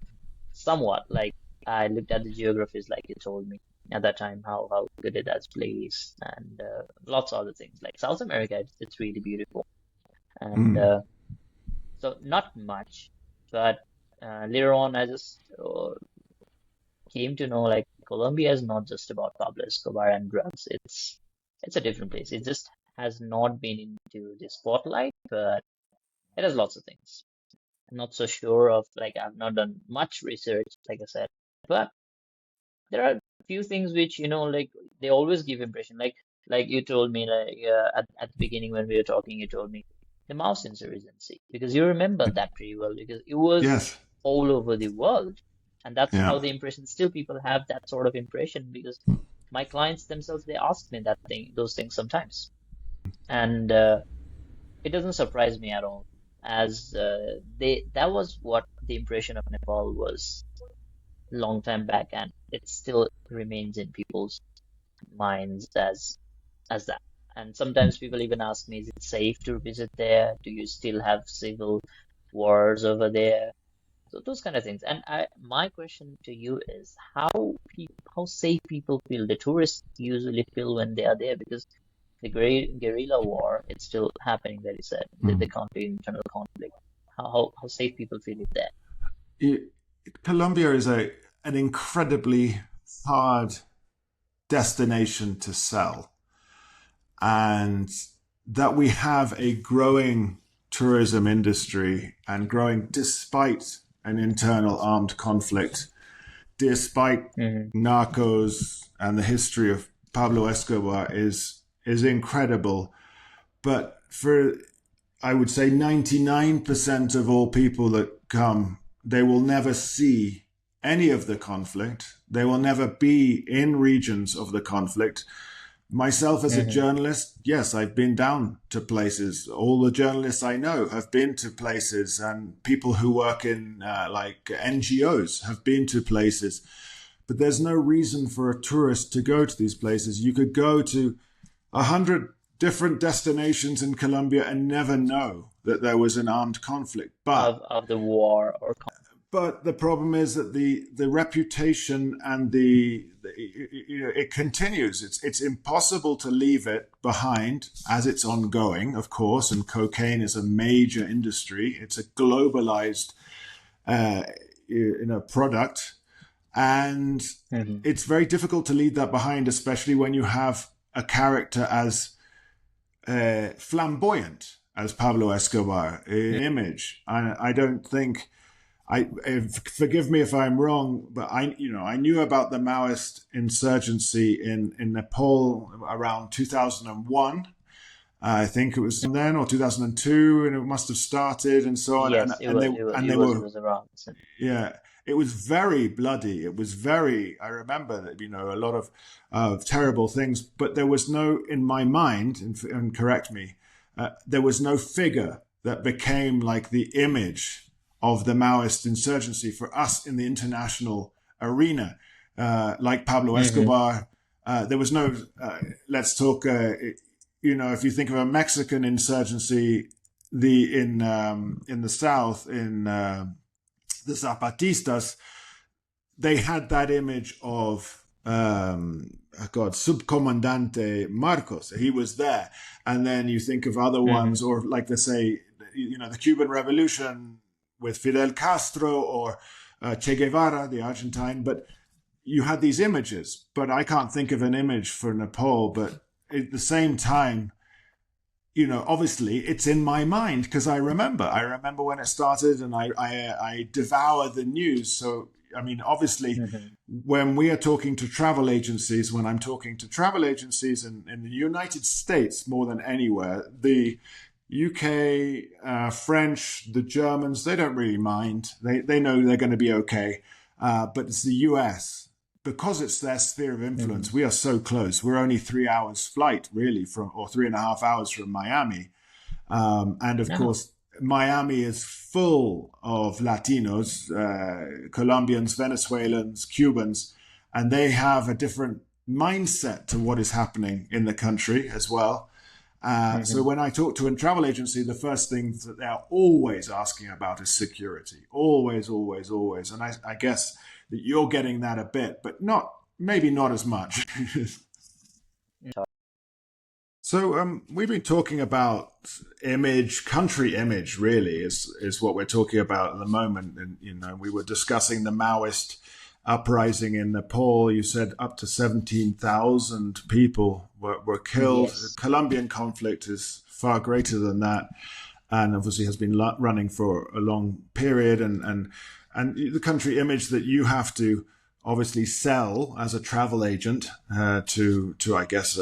somewhat like I looked at the geographies like you told me at that time how good it has placed and lots of other things like South America. It's really beautiful, and mm. so not much, but later on I just came to know like Colombia is not just about Pablo Escobar and drugs. It's a different place. It just has not been into the spotlight, but it has lots of things. I'm not so sure of like I've not done much research, like I said, but there are few things which like they always give impression. Like you told me like at the beginning when we were talking, you told me the mouse insurgency because you remember that pretty well because it was Yes. all over the world, and that's how Yeah. the impression. Still, people have that sort of impression because my clients themselves they ask me those things sometimes, and it doesn't surprise me at all as they that was what the impression of Nepal was long time back, and it still remains in people's minds as that. And sometimes people even ask me, is it safe to visit there? Do you still have civil wars over there? So those kind of things. And my question to you is how safe people feel, the tourists usually feel when they are there because the guerrilla war, it's still happening, that you said, the Mm. conflict, internal conflict. How safe people feel it there. It, Colombia is an incredibly hard destination to sell, and that we have a growing tourism industry and growing despite an internal armed conflict, despite Hmm. narcos and the history of Pablo Escobar is incredible. But for I would say 99% of all people that come, they will never see any of the conflict. They will never be in regions of the conflict. Myself as a Hmm. journalist, yes, I've been down to places. All the journalists I know have been to places, and people who work in like NGOs have been to places. But there's no reason for a tourist to go to these places. You could go to 100 different destinations in Colombia and never know that there was an armed conflict. Of the war or But the problem is that the reputation and it continues. It's impossible to leave it behind as it's ongoing, of course. And cocaine is a major industry. It's a globalized uh, product, and Mhm. it's very difficult to leave that behind, especially when you have a character as flamboyant as Pablo Escobar in image. I don't think forgive me if I'm wrong, but I knew about the Maoist insurgency in Nepal around 2001. I think it was then or 2002, and it must have started and so on. Yes, And they it were was around. So, yeah. It was very bloody. It was very. I remember that a lot of terrible things, but there was no in my mind, and correct me, there was no figure that became like the image of the Maoist insurgency for us in the international arena, like Pablo hmm. Escobar. There was no. Let's talk. If you think of a Mexican insurgency, in the south the Zapatistas, they had that image of Subcomandante Marcos. He was there, and then you think of other Hmm. ones, or like they say, the Cuban Revolution with Fidel Castro or Che Guevara, the Argentine. But you had these images, but I can't think of an image for Nepal. But at the same time, obviously it's in my mind because I remember when it started, and I devour the news. So, I mean, obviously, Hmm. when I'm talking to travel agencies in the United States more than anywhere, the UK, French, the Germans, they don't really mind. They know they're going to be okay. But it's the US, because it's their sphere of influence. Hmm. We are so close. We're only 3 hours flight, really, or 3.5 hours from Miami. And of No. course, Miami is full of Latinos, Colombians, Venezuelans, Cubans, and they have a different mindset to what is happening in the country as well. So Hmm. when I talk to a travel agency, the first thing that they're always asking about is security. Always, always, always. And I guess that you're getting that a bit, but maybe not as much. So we've been talking about country image, really, is what we're talking about at the moment. And we were discussing the Maoist uprising in Nepal. You said up to 17,000 people were killed. The Yes. Colombian conflict is far greater than that, and obviously has been running for a long period. And the country image that you have to obviously sell as a travel agent to I guess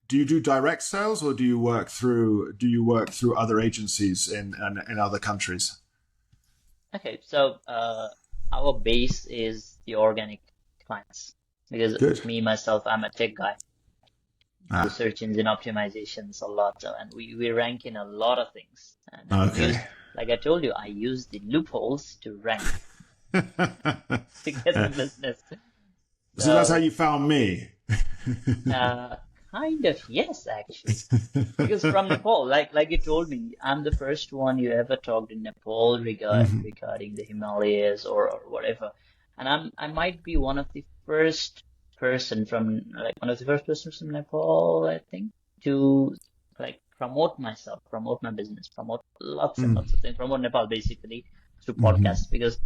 do you do direct sales, or do you work through other agencies in other countries? Okay, so our base is the organic clients because Good. me myself, I'm a tech guy. Do Ah, search engine optimizations a lot, and we rank in a lot of things. And I okay. use, like I told you, I use the loopholes to rank to get the business. So that's how So, you found me. uh, kind of yes, actually. Because from Nepal, like you told me, I'm the first one you ever talked in Nepal Mhm. regarding the Himalayas or whatever. And I might be one of the first person from like one of the first persons from Nepal, I think, to like promote myself, promote my business, promote lots and Mm. lots of things, promote Nepal basically through Mhm. podcasts because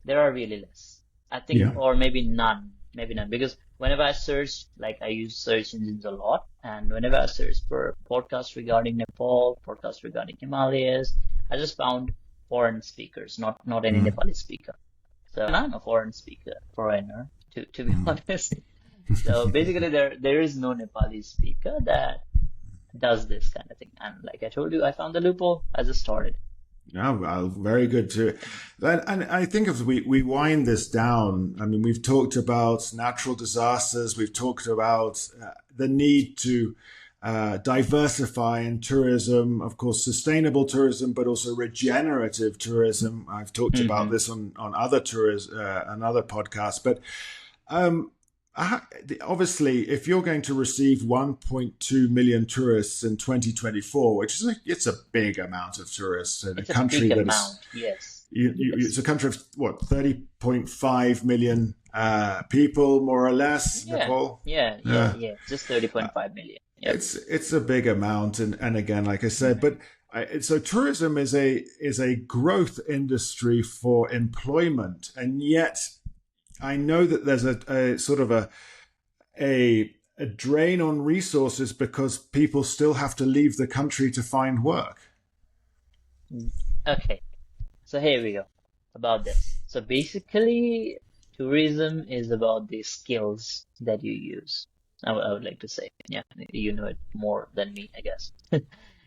there are really less. I think, Yeah. or maybe none, because whenever I search, like I use search engines a lot, and whenever I search for podcasts regarding Nepal, podcasts regarding Himalayas, I just found foreign speakers, not any Mm. Nepali speaker. So I'm a foreign speaker, foreigner, to be Mm. honest. So basically, there is no Nepali speaker that does this kind of thing. And like I told you, I found the loophole. I just started. Oh, well, very good too. And I think if we wind this down, I mean, we've talked about natural disasters, we've talked about the need to diversify in tourism, of course, sustainable tourism, but also regenerative tourism. I've talked about Hmm. this on other on other podcasts, but um, obviously, if you're going to receive 1.2 million tourists in 2024, which is it's a big amount of tourists in a It's a country big that is amount. Yes. it's Yes. a country of what 30.5 million people, more or less, Yeah. Nepal. Yeah. Yeah. Uh, Yeah. Just 30.5 million. Yep. it's a big amount, and again, like I said, Hmm. but so tourism is a growth industry for employment, and yet I know that there's a sort of a drain on resources because people still have to leave the country to find work. Okay. So here we go about this. So basically, tourism is about the skills that you use. I would like to say, yeah, you know it more than me, I guess.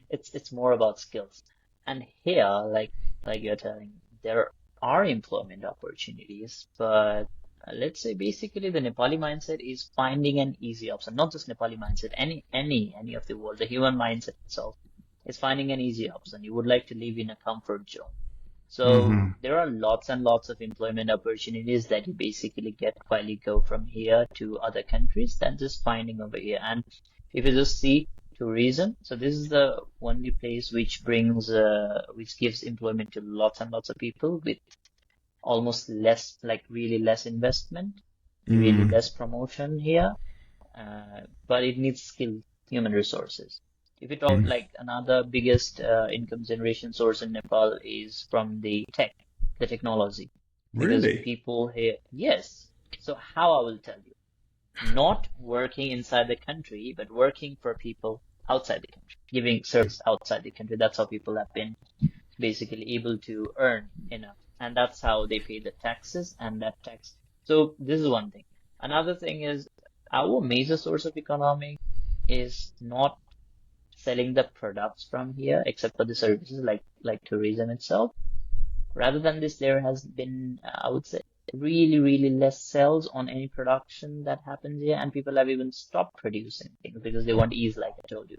It's more about skills. And here, like you're telling, there are employment opportunities, but let's say basically the Nepali mindset is finding an easy option. Not just Nepali mindset, any of the world, the human mindset itself is finding an easy option. You would like to live in a comfort zone. So Mm-hmm. there are lots and lots of employment opportunities that you basically get while you go from here to other countries than just finding over here. And if you just see tourism, so this is the only place which gives employment to lots and lots of people with almost less, like really less investment, really Mm. less promotion here, but it needs skilled human resources. If you talk like another biggest income generation source in Nepal is from the technology, because Really? people here, yes. So how I will tell you, not working inside the country, but working for people outside the country, giving service outside the country. That's how people have been basically able to earn enough. And that's how they pay the taxes and that tax. So this is one thing. Another thing is our major source of economy is not selling the products from here, except for the services like tourism itself. Rather than this, there has been, I would say, really, really less sales on any production that happens here, and people have even stopped producing things because they want ease, like I told you.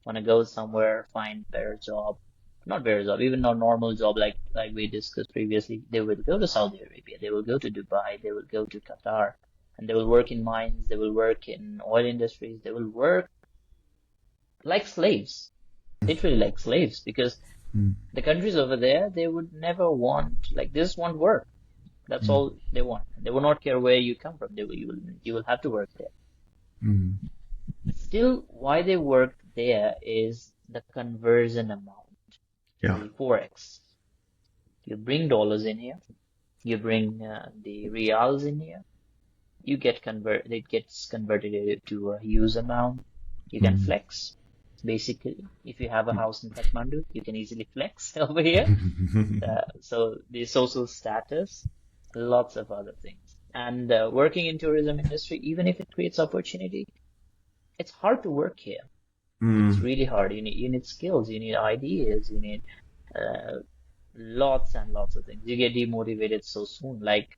Want to go somewhere, find better job, not better job, even a normal job like we discussed previously. They will go to Saudi Arabia, they will go to Dubai, they will go to Qatar, and they will work in mines, they will work in oil industries, they will work like slaves, literally like slaves, because the countries over there, they would never want, like, they just want work. That's all they want. They will not care where you come from. You will have to work there. Mm. Still, why they work there is the conversion amount, Yeah. the forex. You bring dollars in here, you bring the reals in here, it gets converted to a huge amount. You can Mm. flex. Basically, if you have a house in Kathmandu, you can easily flex over here. So the social status, lots of other things. And working in tourism industry, even if it creates opportunity, it's hard to work here. It's Mm. really hard. You need skills, you need ideas, you need uh, lots and lots of things. You get demotivated so soon. Like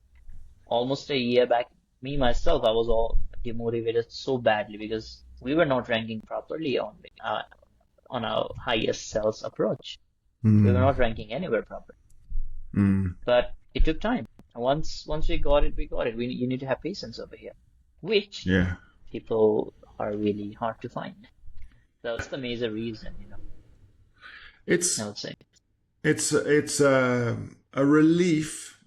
almost a year back, me myself, I was all demotivated so badly because we were not ranking properly on our highest sales approach. We were Mm. not ranking anywhere properly. Mm. But it took time. Once we got it, we got it. You need to have patience over here, which Yeah. people are really hard to find. That's the major reason, I It's would say. it's a relief.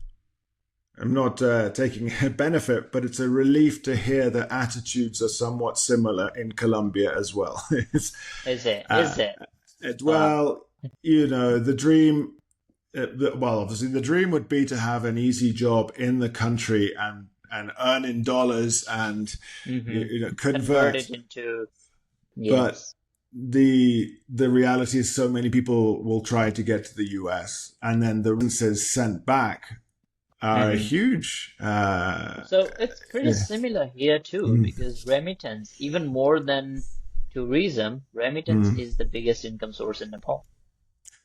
I'm not taking a benefit, but it's a relief to hear that attitudes are somewhat similar in Colombia as well. It's, Is it? uh, Is it? Wow. well, the dream. Well, obviously, the dream would be to have an easy job in the country and earn in dollars and Mm-hmm. Convert convert. it into, But yes. the reality is, so many people will try to get to the US, and then the remittances sent back are Mm-hmm. huge. So it's pretty Yeah. similar here too, Mm. because remittance, even more than tourism, remittance Mm. is the biggest income source in Nepal.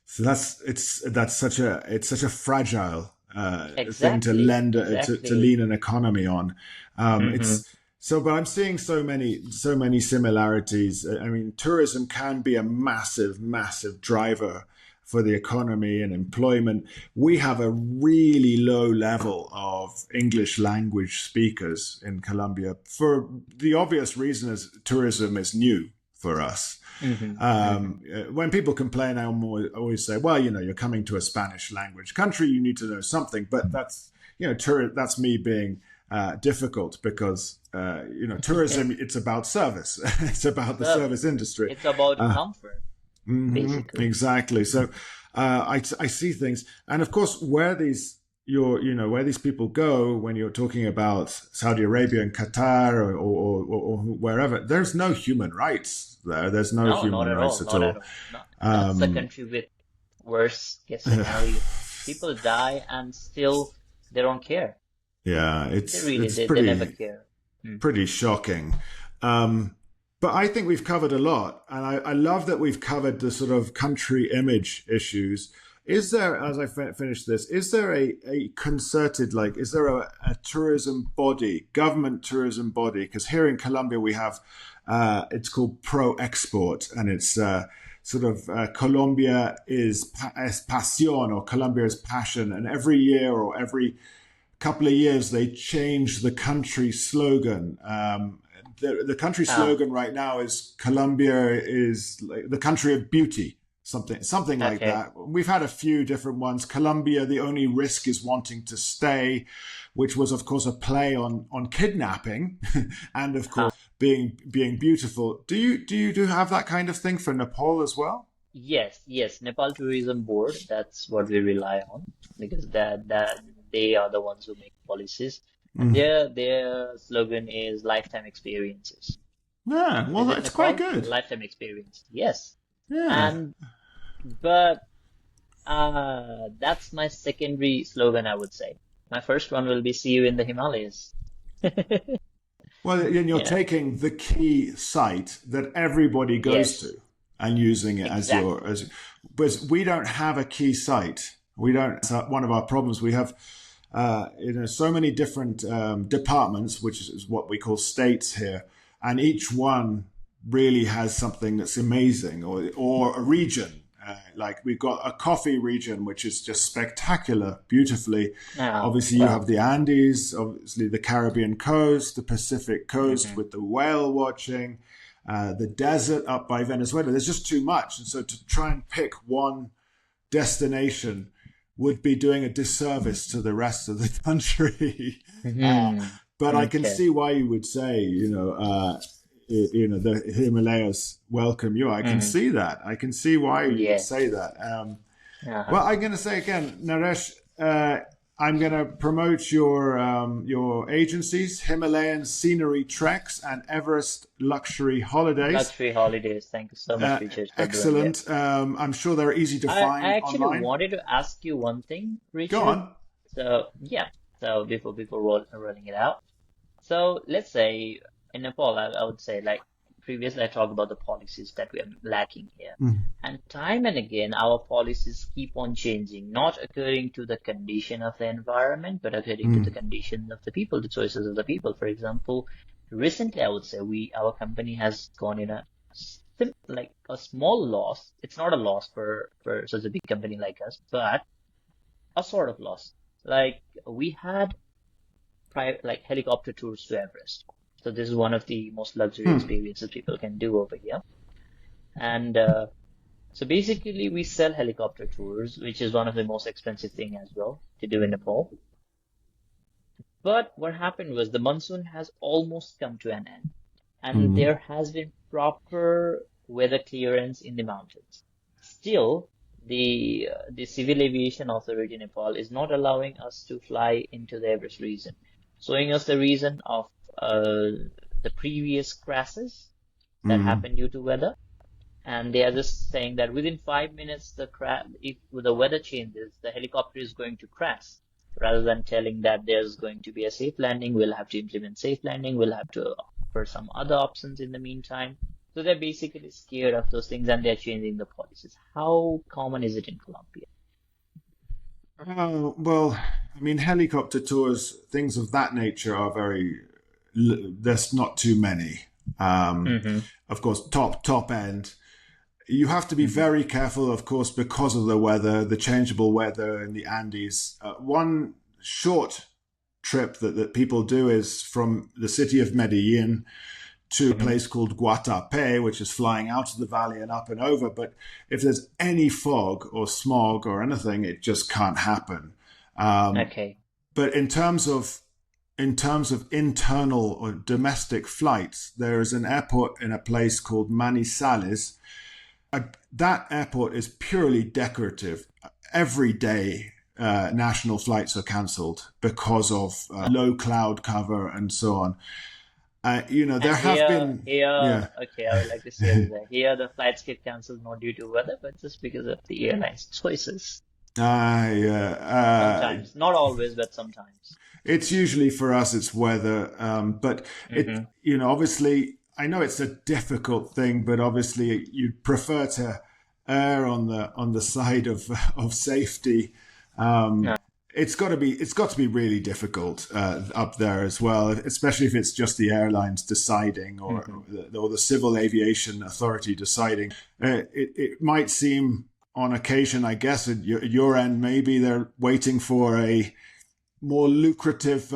So that's such a it's such a fragile thing to Exactly, lend to exactly. lean an economy on. Hmm. It's so, but I'm seeing so many similarities. I mean, tourism can be a massive driver for the economy and employment. We have a really low level of English language speakers in Colombia for the obvious reason is tourism is new for us. Hmm. Hmm. When people complain, I always say, well, you're coming to a Spanish language country, you need to know something. But that's me being difficult because, tourism, it's about service. It's about the service Service. industry. It's about Uh, comfort, basically. exactly. So I see things. And of course, where these people go when you're talking about Saudi Arabia and Qatar or wherever, there's no human rights there. There's no No, not human at rights all, at not at all. all. No, that's the Um, country with worst case scenario. People die and still they don't care. yeah, They it's really, it's they never pretty care. Mm. pretty shocking. Um, but I think we've covered a lot, and I love that we've covered the sort of country image issues. Is there, as I finish this, is there a concerted, like, is there a tourism body, government tourism body? Because here in Colombia we have, it's called Pro Export, and it's sort of Colombia es pasión, or Colombia is passion, and every year or every couple of years they change the country slogan. The country Ah, slogan right now is Colombia is like the country of beauty, something like okay. that. We've had a few different ones. Colombia, the only risk is wanting to stay, which was of course a play on kidnapping, and of Ah, course being beautiful. Do you have that kind of thing for Nepal as well? yes, yes. Nepal Tourism Board, that's what we rely on because that they are the ones who make policies. And Mm. their slogan is lifetime experiences. Yeah, well, Visit that's quite Nepal, good. lifetime experience. Yes. Yeah. And but that's my secondary slogan, I would say. My first one will be see you in the Himalayas. Well, and you're Yeah, taking the key site that everybody goes yes, to and using it as your exactly. as. But we don't have a key site. We don't. It's one of our problems. We have, so many different departments, which is what we call states here, and each one really has something that's amazing, or a region. Like we've got a coffee region, which is just spectacular, beautifully. Oh, Obviously, you have well. the Andes, obviously the Caribbean coast, the Pacific coast Hmm. with the whale watching, the desert up by Venezuela. There's just too much, and so to try and pick one destination would be doing a disservice to the rest of the country. uh, Hmm. but I can Okay. see why you would say, the Himalayas welcome you. I can Hmm. see that. I can see why you would say Yes. that. Uh-huh. Well, I'm going to say again, Naresh, I'm going to promote your agencies, Himalayan Scenery Treks and Everest Luxury Holidays. Luxury holidays. Thank you so much, Richard, for doing it. Excellent. I'm sure they're easy to I find actually online. wanted to ask you one thing, Go Richard. on. So yeah. So before rolling it out. So let's say in Nepal, I would say like previously I talked about the policies that we are lacking here. Mm, And time and again, our policies keep on changing, not according to the condition of the environment, but according to the mm, condition of the people, the choices of the people. For example, recently I would say our company has gone in a like a small loss. It's not a loss for such a big company like us, but a sort of loss. Like we had private like helicopter tours to Everest. So this is one of the most luxury mm, experiences people can do over here. And so basically we sell helicopter tours, which is one of the most expensive thing as well to do in Nepal. But what happened was the monsoon has almost come to an end, and mm, there has been proper weather clearance in the mountains. Still, the Civil Aviation Authority in Nepal is not allowing us to fly into the Everest region, showing us the reason of the previous crashes that mm. happened due to weather. And they are just saying that within 5 minutes, if the weather changes, the helicopter is going to crash. Rather than telling that there's going to be a safe landing, we'll have to implement safe landing. We'll have to offer some other options in the meantime. So they're basically scared of those things and they're changing the policies. How common is it in Colombia? Well, I mean, helicopter tours, things of that nature are there's not too many. Um, Mm-hmm. of course, top end. You have to be Mm-hmm. very careful, of course, because of the weather, the changeable weather in the Andes. One short trip that people do is from the city of Medellin to a Mm-hmm. place called Guatapé, which is flying out of the valley and up and over. But if there's any fog or smog or anything, it just can't happen. Um, Okay. but in terms of internal or domestic flights, there is an airport in a place called Manizales. That airport is purely decorative. Every day, national flights are cancelled because of low cloud cover and so on. There And have been, yeah, okay, I would like to say that here the flights get cancelled not due to weather, but just because of the airline's choices. yeah, Sometimes, not always, but sometimes. it's usually for us, it's weather. But Mm-hmm. obviously, I know it's a difficult thing, but obviously you'd prefer to err on the side of safety. Um, it's got to be really difficult up there as well, especially if it's just the airlines deciding Mm-hmm. or the civil aviation authority deciding. It might seem on occasion, I guess, at your end, maybe they're waiting for a more lucrative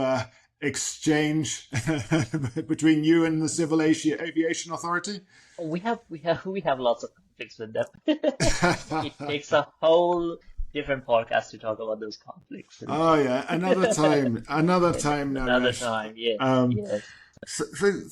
exchange between you and the civil aviation authority. We have lots of conflicts with them. It takes a whole different podcast to talk about those conflicts. Oh yeah, another time, Another Naresh. time, yes, Um, yes. so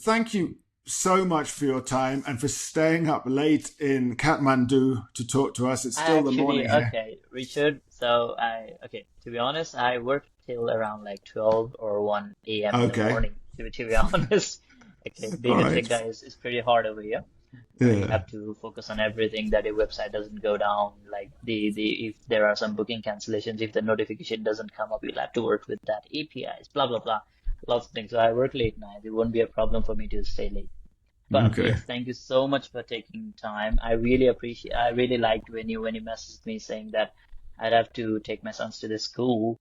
thank you so much for your time and for staying up late in Kathmandu to talk to us. It's I still the morning actually, here. okay, Richard. So to be honest, I work till around like 12 or 1 a.m. in the Okay, morning. To be honest, okay, all being a tech right. guy is pretty hard over here. You Yeah. have to focus on everything that your website doesn't go down. Like the if there are some booking cancellations, if the notification doesn't come up, you'll have to work with that APIs, blah blah blah, lots of things. So I work late night. It won't be a problem for me to stay late. But Okay. yes, thank you so much for taking time. I really appreciate. I really liked when you messaged me saying that I'd have to take my sons to the school.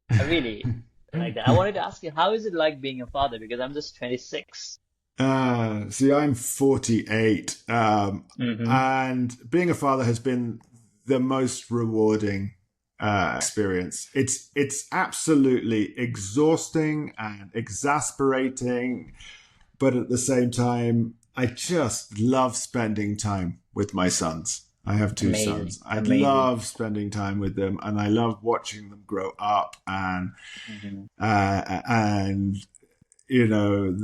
I really like that. I wanted to ask you, how is it like being a father? Because I'm just 26. See, I'm 48, Mm-hmm. and being a father has been the most rewarding experience. It's absolutely exhausting and exasperating, but at the same time, I just love spending time with my sons. I have two Amazing, sons. I amazing. love spending time with them, and I love watching them grow up, Mm-hmm. and you know.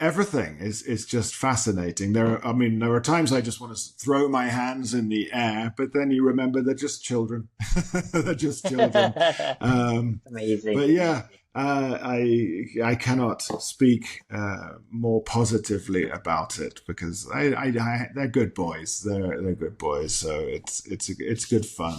Everything is just fascinating. There are times I just want to throw my hands in the air, but then you remember they're just children. They're just children. Um, Amazing, but yeah, amazing. I cannot speak more positively about it because they're good boys. They're good boys. So it's good fun.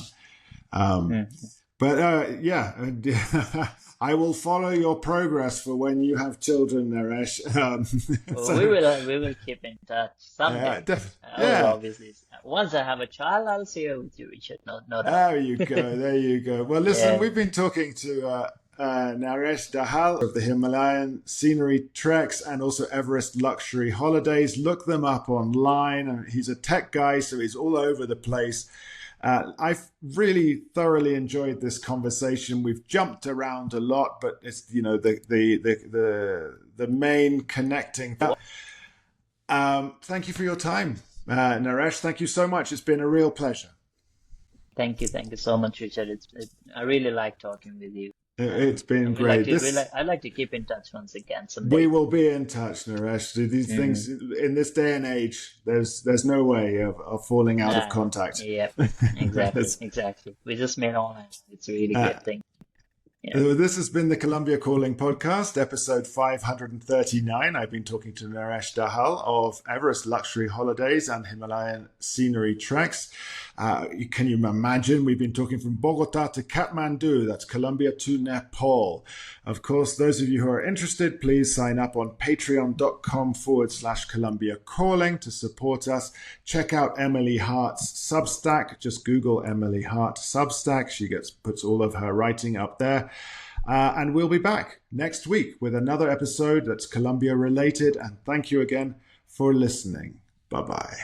Um, Mhm. but yeah, I will follow your progress for when you have children, Naresh. Well, we So will we will keep in touch someday. I will yeah, obviously. Once I have a child, I'll share with you, Richard. No, no doubt. there you go, there you go. Well, listen, Yeah. we've been talking to Naresh Dahal of the Himalayan Scenery Treks and also Everest Luxury Holidays. Look them up online. And he's a tech guy, so he's all over the place. I've really thoroughly enjoyed this conversation. We've jumped around a lot, but it's the main connecting. Thank you for your time, Naresh. Thank you so much. It's been a real pleasure. Thank you so much, Richard. I really like talking with you, It's been we like great. to I'd like to keep in touch once again We someday. will be in touch, Naresh. These Hmm. things in this day and age, there's no way of falling out of Yeah, contact. yeah, exactly, exactly. We just met online. It's a really Uh, good thing. Yeah. This has been the Columbia Calling Podcast, episode 539. I've been talking to Naresh Dahal of Everest Luxury Holidays and Himalayan Scenery Treks. Can you imagine? We've been talking from Bogota to Kathmandu, that's Colombia, to Nepal. Of course, those of you who are interested, please sign up on patreon.com/Colombia Calling to support us. Check out Emily Hart's Substack. Just Google Emily Hart Substack. She puts all of her writing up there. And we'll be back next week with another episode that's Colombia related. And thank you again for listening. Bye-bye.